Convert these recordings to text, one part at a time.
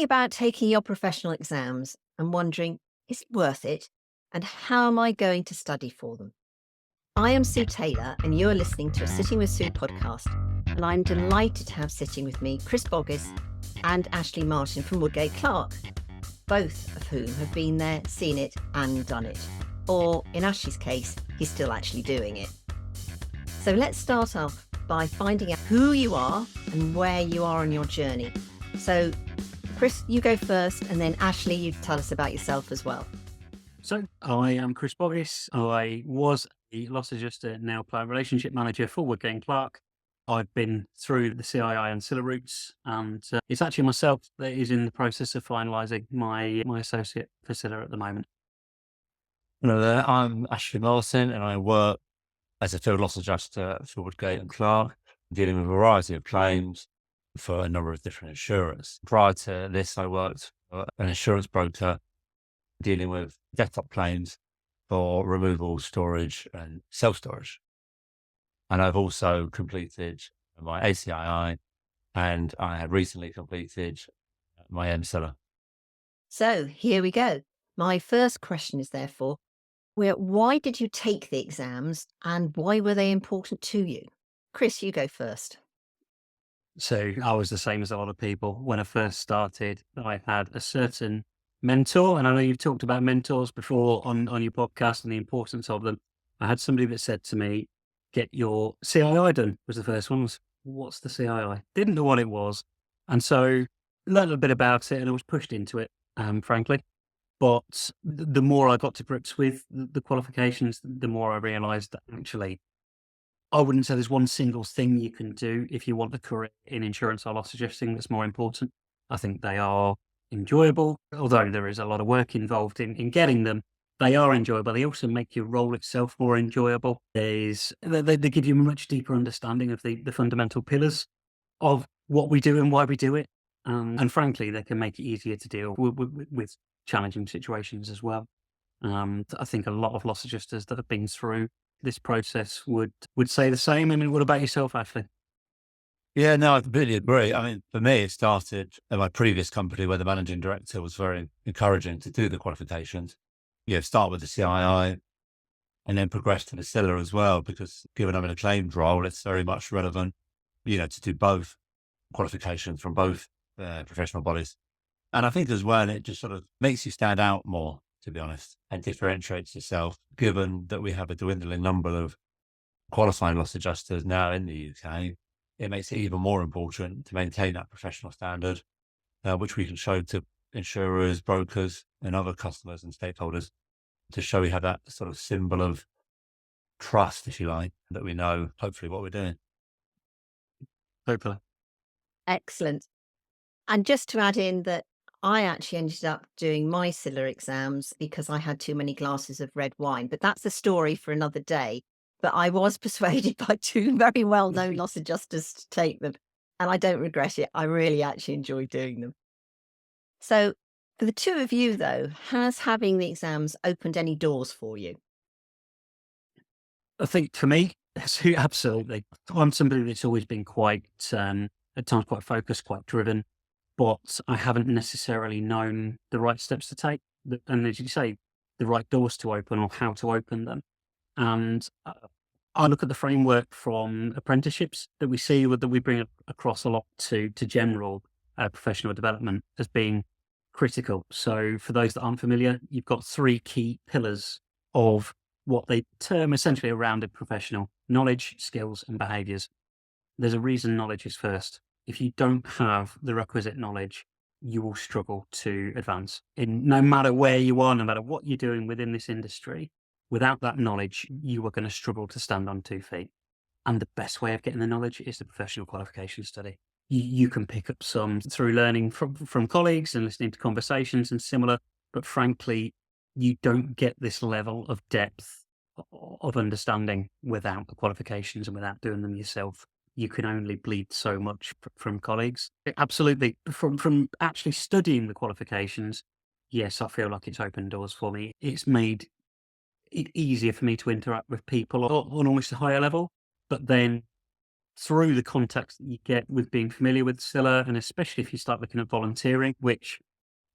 thinking about taking your professional exams and wondering, is it worth it? And how am I going to study for them? I am Sue Taylor, and you're listening to a Sitting with Sue podcast. And I'm delighted to have sitting with me Chris Boggis and Ashley Martin from Woodgate Clark, both of whom have been there, seen it, and done it. Or in Ashley's case, he's still actually doing it. So let's start off by finding out who you are and where you are on your journey. So, Chris, you go first, and then Ashley, you tell us about yourself as well. So I am Chris Boggis. I was a loss adjuster, now client relationship manager for Woodgate Clark. I've been through the CII and CILA routes, and it's actually myself that is in the process of finalising my associate for CILA at the moment. Hello there, I'm Ashley Martin and I work as a field loss adjuster for Woodgate and Clark, dealing with a variety of claims for a number of different insurers. Prior to this, I worked for an insurance broker dealing with desktop claims for removal, storage and self-storage. And I've also completed my ACII and I have recently completed my CILA. So here we go. My first question is therefore, why did you take the exams and why were they important to you? Chris, you go first. So I was the same as a lot of people. When I first started, I had a certain mentor, and I know you've talked about mentors before on your podcast and the importance of them. I had somebody that said to me, get your CII done, was the first one. What's the CII? Didn't know what it was. And so learned a bit about it and I was pushed into it, frankly. But the more I got to grips with the qualifications, the more I realised that actually, I wouldn't say there's one single thing you can do if you want a career in insurance or loss adjusting that's more important. I think they are enjoyable, although there is a lot of work involved in getting them. They are enjoyable. They also make your role itself more enjoyable. They give you a much deeper understanding of the fundamental pillars of what we do and why we do it. And frankly, they can make it easier to deal with challenging situations as well. I think a lot of loss adjusters that have been through this process would say the same. I mean, what about yourself, Ashley? Yeah, no, I completely agree. I mean, for me, it started at my previous company where the managing director was very encouraging to do the qualifications. Start with the CII and then progress to the CILA as well, because given I'm in a claims role, it's very much relevant, to do both qualifications from both professional bodies. And I think as well, it just sort of makes you stand out more, to be honest, and differentiates yourself, given that we have a dwindling number of qualifying loss adjusters now in the UK. It makes it even more important to maintain that professional standard, which we can show to insurers, brokers, and other customers and stakeholders to show we have that sort of symbol of trust, if you like, that we know hopefully what we're doing. Hopefully. Excellent. And just to add in that I actually ended up doing my CILA exams because I had too many glasses of red wine, but that's a story for another day. But I was persuaded by two very well-known loss adjusters to take them, and I don't regret it. I really actually enjoy doing them. So for the two of you, though, has having the exams opened any doors for you? I think for me, absolutely. I'm somebody that's always been quite, at times quite focused, quite driven, but I haven't necessarily known the right steps to take. And as you say, the right doors to open or how to open them. And I look at the framework from apprenticeships that we see that we bring across a lot to general professional development as being critical. So for those that aren't familiar, you've got three key pillars of what they term essentially a rounded professional: knowledge, skills and behaviours. There's a reason knowledge is first. If you don't have the requisite knowledge, you will struggle to advance in no matter where you are, no matter what you're doing within this industry. Without that knowledge, you are going to struggle to stand on 2 feet. And the best way of getting the knowledge is the professional qualification study. You can pick up some through learning from colleagues and listening to conversations and similar, but frankly, you don't get this level of depth of understanding without the qualifications and without doing them yourself. You can only bleed so much from colleagues. Absolutely. From actually studying the qualifications, yes, I feel like it's opened doors for me. It's made it easier for me to interact with people on almost a higher level. But then through the context that you get with being familiar with CILA, and especially if you start looking at volunteering, which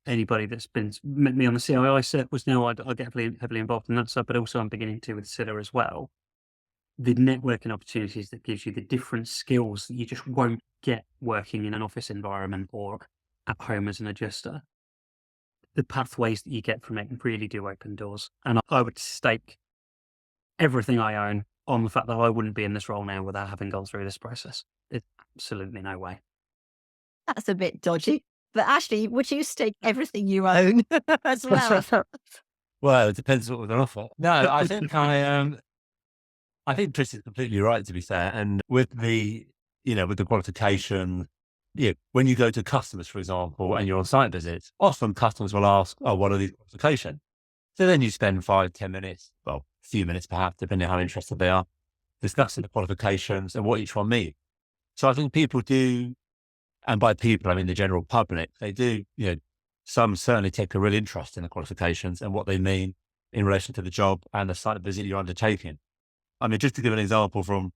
anybody that's met me on the CII set was now I get heavily involved in that side, but also I'm beginning to with CILA as well. The networking opportunities that gives you, the different skills that you just won't get working in an office environment or at home as an adjuster. The pathways that you get from it really do open doors. And I would stake everything I own on the fact that I wouldn't be in this role now without having gone through this process. It's absolutely no way. That's a bit dodgy. But Ashley, would you stake everything you own as well? Well, it depends what was on offer. No, I think Chris is completely right, to be fair. And with with the qualification, when you go to customers, for example, and you're on site visits, often customers will ask, "Oh, what are these qualifications?" So then you spend 5-10 minutes, well, a few minutes perhaps, depending on how interested they are, discussing the qualifications and what each one means. So I think people do, and by people, I mean the general public, they do, some certainly take a real interest in the qualifications and what they mean in relation to the job and the site visit you're undertaking. I mean, just to give an example from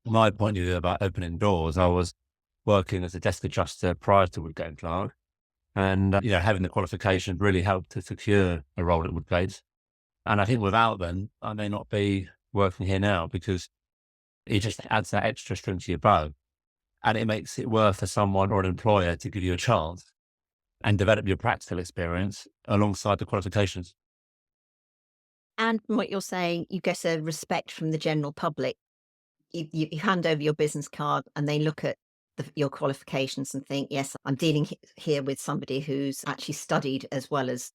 my point of view about opening doors, I was working as a desk adjuster prior to Woodgate Clark. And, having the qualification really helped to secure a role at Woodgate. And I think without them, I may not be working here now, because it just adds that extra string to your bow. And it makes it worth for someone or an employer to give you a chance and develop your practical experience alongside the qualifications. And from what you're saying, you get a respect from the general public. You hand over your business card and they look at your qualifications and think, yes, I'm dealing here with somebody who's actually studied as well as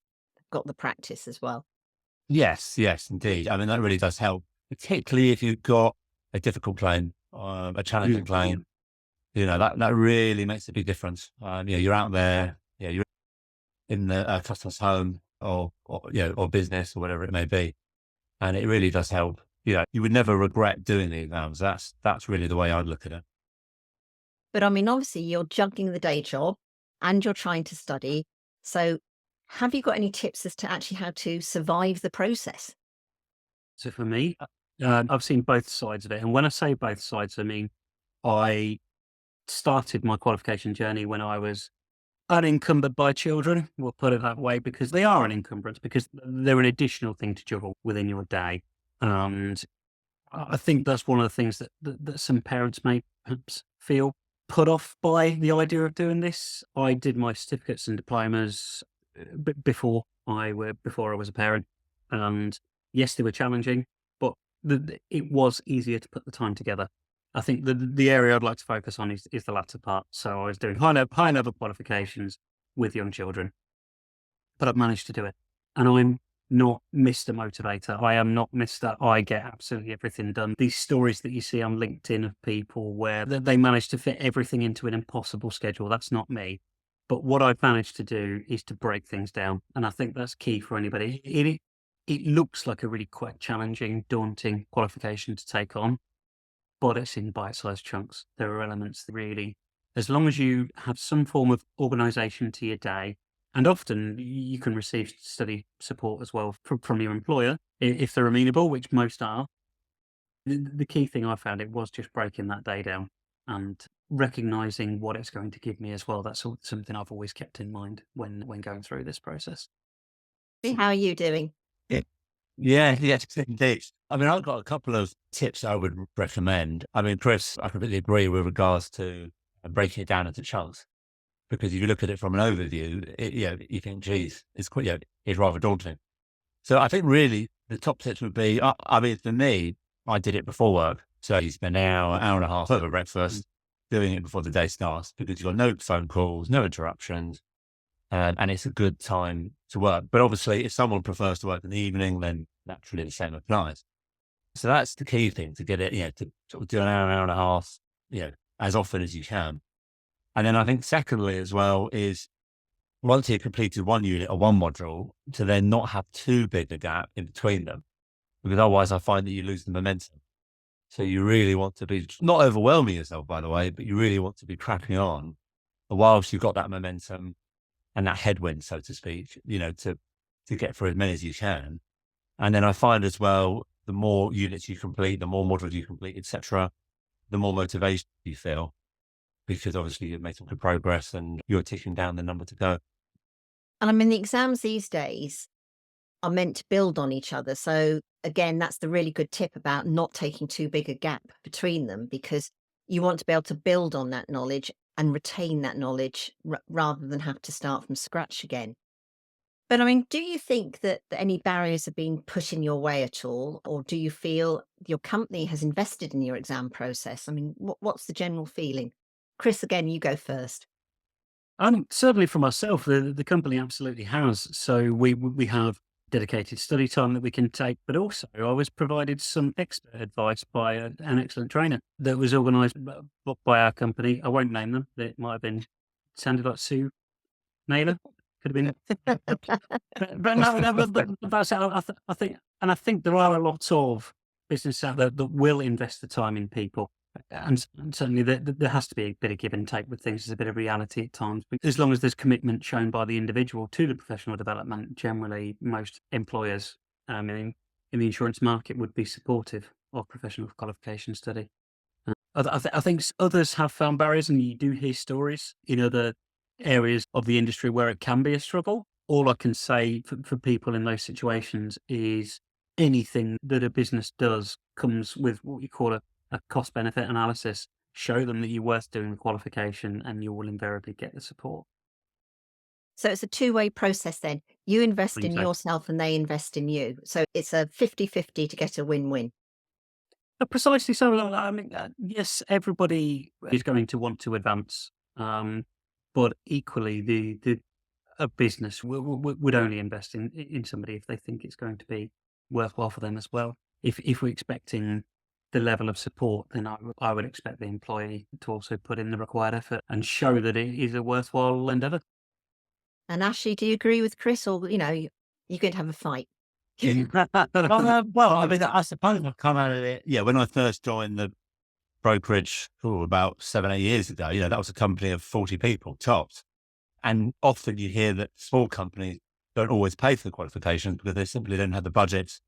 got the practice as well. Yes, indeed. I mean, that really does help, particularly if you've got a difficult claim, a challenging claim. That really makes a big difference. You're out there, you're in the customer's home or business or whatever it may be. And it really does help. You would never regret doing the exams. That's really the way I'd look at it. But I mean, obviously you're juggling the day job and you're trying to study. So have you got any tips as to actually how to survive the process? So for me, I've seen both sides of it. And when I say both sides, I mean, I started my qualification journey when I was unencumbered by children. We'll put it that way, because they are an encumbrance, because they're an additional thing to juggle within your day. And I think that's one of the things that some parents may perhaps feel put off by the idea of doing this. I did my certificates and diplomas before I was a parent, and yes, they were challenging, but it was easier to put the time together. I think the area I'd like to focus on is the latter part. So I was doing high level qualifications with young children, but I've managed to do it, and I'm not Mr. Motivator. I am not Mr. I get absolutely everything done. These stories that you see on LinkedIn of people where they manage to fit everything into an impossible schedule, that's not me. But what I've managed to do is to break things down. And I think that's key for anybody. It looks like a really quite challenging, daunting qualification to take on, but it's in bite-sized chunks. There are elements that really, as long as you have some form of organization to your day, and often you can receive study support as well from your employer if they're amenable, which most are. The key thing I found, it was just breaking that day down and recognizing what it's going to give me as well. That's something I've always kept in mind when going through this process. How are you doing? Yes, indeed. I mean, I've got a couple of tips I would recommend. I mean, Chris, I completely agree with regards to breaking it down into chunks. Because if you look at it from an overview, you think, geez, it's rather daunting. So I think really the top tips would be, I mean, for me, I did it before work. So you spend an hour and a half over breakfast doing it before the day starts, because you've got no phone calls, no interruptions, and it's a good time to work. But obviously, if someone prefers to work in the evening, then naturally the same applies. So that's the key thing, to get it, to sort of do an hour and a half, as often as you can. And then I think secondly as well is, once you've completed one unit or one module, to then not have too big a gap in between them, because otherwise I find that you lose the momentum. So you really want to be not overwhelming yourself, by the way, but you really want to be cracking on whilst you've got that momentum and that headwind, so to speak, to get through as many as you can. And then I find as well, the more units you complete, the more modules you complete, etc., the more motivation you feel, because obviously you're making good progress and you're ticking down the number to go. And I mean, the exams these days are meant to build on each other. So again, that's the really good tip about not taking too big a gap between them, because you want to be able to build on that knowledge and retain that knowledge rather than have to start from scratch again. But I mean, do you think that any barriers have been put in your way at all? Or do you feel your company has invested in your exam process? I mean, what's the general feeling? Chris, again, you go first. Certainly for myself, the company absolutely has. So we have dedicated study time that we can take, but also I was provided some expert advice by an excellent trainer that was organised by our company. I won't name them. It might have been sounded like Sue Naylor. Could have been, but no, but that's I think, and I think there are a lot of business out there that will invest the time in people. And certainly there has to be a bit of give and take with things. There's a bit of reality at times, but as long as there's commitment shown by the individual to the professional development, generally most employers in the insurance market would be supportive of professional qualification study. I think others have found barriers, and you do hear stories in other areas of the industry where it can be a struggle. All I can say for people in those situations is anything that a business does comes with what you call a cost benefit analysis. Show them that you're worth doing the qualification, and you will invariably get the support. So it's a two-way process then. You invest in Exactly. yourself and they invest in you. So it's a 50-50 to get a win-win. Precisely so. I mean, yes, everybody is going to want to advance, but equally, a business would only invest in somebody if they think it's going to be worthwhile for them as well. If we're expecting the level of support, then I would expect the employee to also put in the required effort and show that it is a worthwhile endeavour. And Ashley, do you agree with Chris, or you're going to have a fight? Well, I mean, I suppose I've come out of it. Yeah, when I first joined the brokerage about 7, 8 years ago, that was a company of 40 people tops. And often you hear that small companies don't always pay for the qualifications because they simply don't have the budgets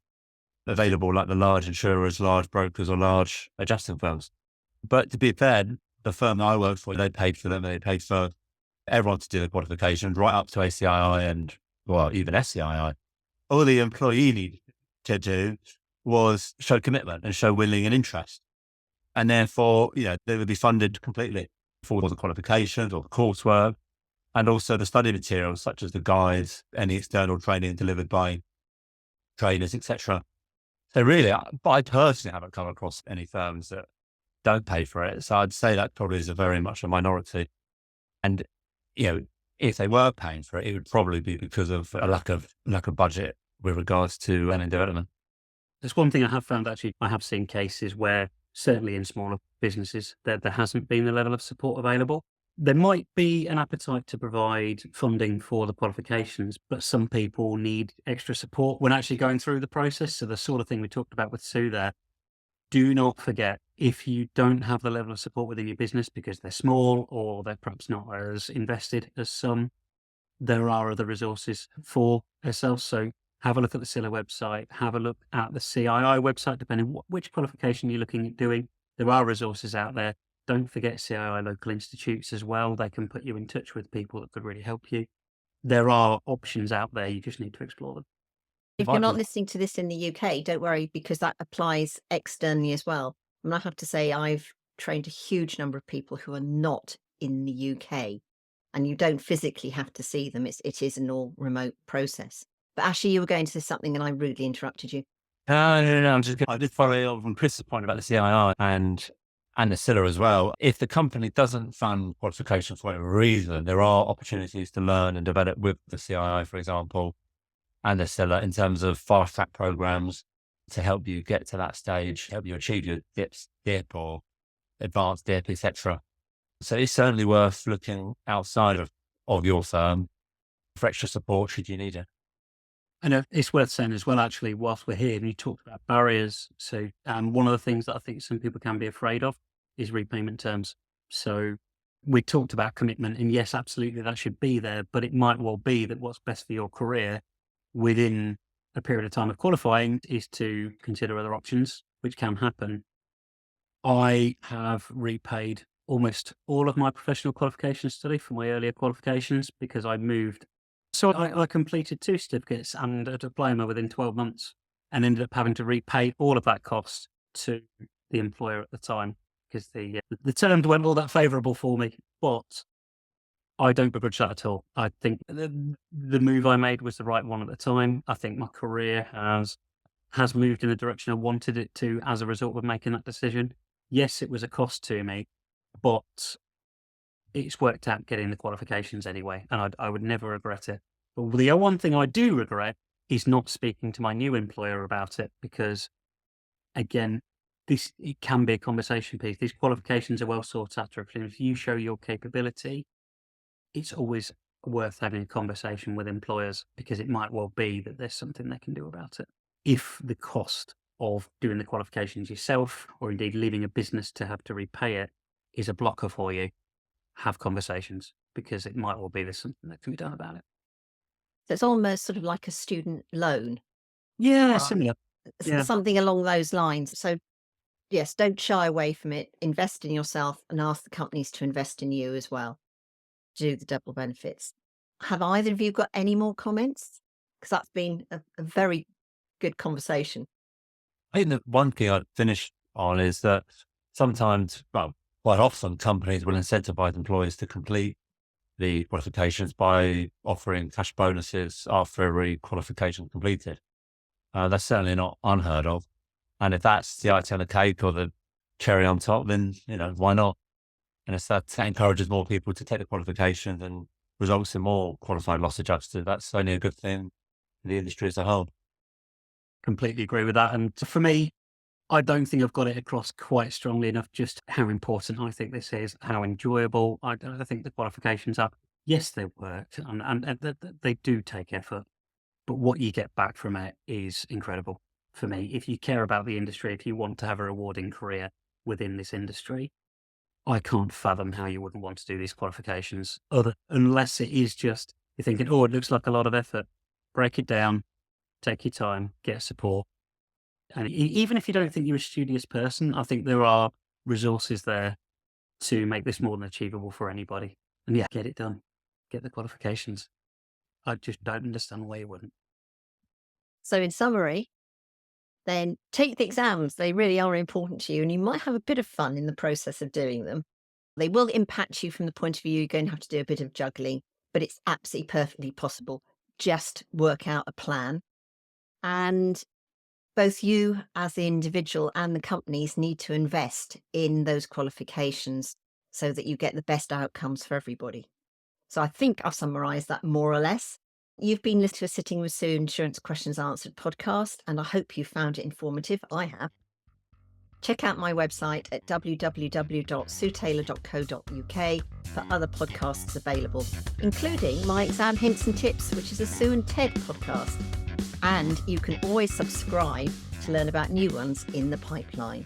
available like the large insurers, large brokers, or large adjusting firms. But to be fair, the firm that I worked for, they paid for them. They paid for everyone to do the qualifications right up to ACII and, well, even SCII. All the employee needed to do was show commitment and show willing and interest. And therefore, they would be funded completely for the qualifications or the coursework, and also the study materials such as the guides, any external training delivered by trainers, etc. So really, I personally haven't come across any firms that don't pay for it. So I'd say that probably is very much a minority. And, if they were paying for it, it would probably be because of a lack of budget with regards to learning development. There's one thing I have found, actually. I have seen cases where, certainly in smaller businesses, there hasn't been the level of support available. There might be an appetite to provide funding for the qualifications, but some people need extra support when actually going through the process. So the sort of thing we talked about with Sue there, do not forget, if you don't have the level of support within your business because they're small or they're perhaps not as invested as some, there are other resources for yourself. So have a look at the CILA website, have a look at the CII website, depending on which qualification you're looking at doing. There are resources out there. Don't forget CII local institutes as well. They can put you in touch with people that could really help you. There are options out there. You just need to explore them. If you're not listening to this in the UK, don't worry, because that applies externally as well. And I have to say, I've trained a huge number of people who are not in the UK, and you don't physically have to see them. It is an all remote process. But Ashley, you were going to say something and I rudely interrupted you. No. I did follow up on Chris's point about the CII and the CILA as well. If the company doesn't fund qualifications for whatever reason, there are opportunities to learn and develop with the CII, for example, and the CILA in terms of fast track programs to help you get to that stage, help you achieve your DIP or advanced DIP, etc. So it's certainly worth looking outside of your firm for extra support should you need it. And it's worth saying as well, actually, whilst we're here, and you talked about barriers. So one of the things that I think some people can be afraid of is repayment terms. So we talked about commitment, and yes, absolutely, that should be there, but it might well be that what's best for your career within a period of time of qualifying is to consider other options, which can happen. I have repaid almost all of my professional qualification study for my earlier qualifications because I moved. So I completed 2 certificates and a diploma within 12 months and ended up having to repay all of that cost to the employer at the time because the terms weren't all that favourable for me. But I don't begrudge that at all. I think the move I made was the right one at the time. I think my career has moved in the direction I wanted it to as a result of making that decision. Yes, it was a cost to me, but it's worked out getting the qualifications anyway, and I would never regret it. But the one thing I do regret is not speaking to my new employer about it because, again, it can be a conversation piece. These qualifications are well sought after. If you show your capability, it's always worth having a conversation with employers because it might well be that there's something they can do about it. If the cost of doing the qualifications yourself, or indeed leaving a business to have to repay it, is a blocker for you, have conversations because it might well be there's something that can be done about it. So it's almost sort of like a student loan, Yeah, Right. similar. Yeah, something along those lines. So yes, don't shy away from it. Invest in yourself and ask the companies to invest in you as well. Do the double benefits. Have either of you got any more comments? Because that's been a very good conversation. I think the one thing I'd finish on is that sometimes, well, quite often companies will incentivize employees to complete the qualifications by offering cash bonuses after every qualification completed. That's certainly not unheard of. And if that's the icing on the cake or the cherry on top, then, why not? And if that encourages more people to take the qualifications and results in more qualified loss adjusters, that's only a good thing for the industry as a whole. completely agree with that. And for me, I don't think I've got it across quite strongly enough just how important I think this is, how enjoyable I think the qualifications are. Yes, they work and they do take effort, but what you get back from it is incredible for me. If you care about the industry, if you want to have a rewarding career within this industry, I can't fathom how you wouldn't want to do these qualifications, unless it is just you're thinking, oh, it looks like a lot of effort. Break it down, take your time, get support. And even if you don't think you're a studious person, I think there are resources there to make this more than achievable for anybody. And yeah, get it done. Get the qualifications. I just don't understand why you wouldn't. So in summary, then take the exams. They really are important to you, and you might have a bit of fun in the process of doing them. They will impact you from the point of view you're going to have to do a bit of juggling, but it's absolutely perfectly possible. Just work out a plan. And both you as the individual and the companies need to invest in those qualifications so that you get the best outcomes for everybody. So I think I've summarised that more or less. You've been listening to a Sitting with Sue Insurance Questions Answered podcast, and I hope you found it informative. I have. Check out my website at www.suetaylor.co.uk for other podcasts available, including my Exam Hints and Tips, which is a Sue and Ted podcast. And you can always subscribe to learn about new ones in the pipeline.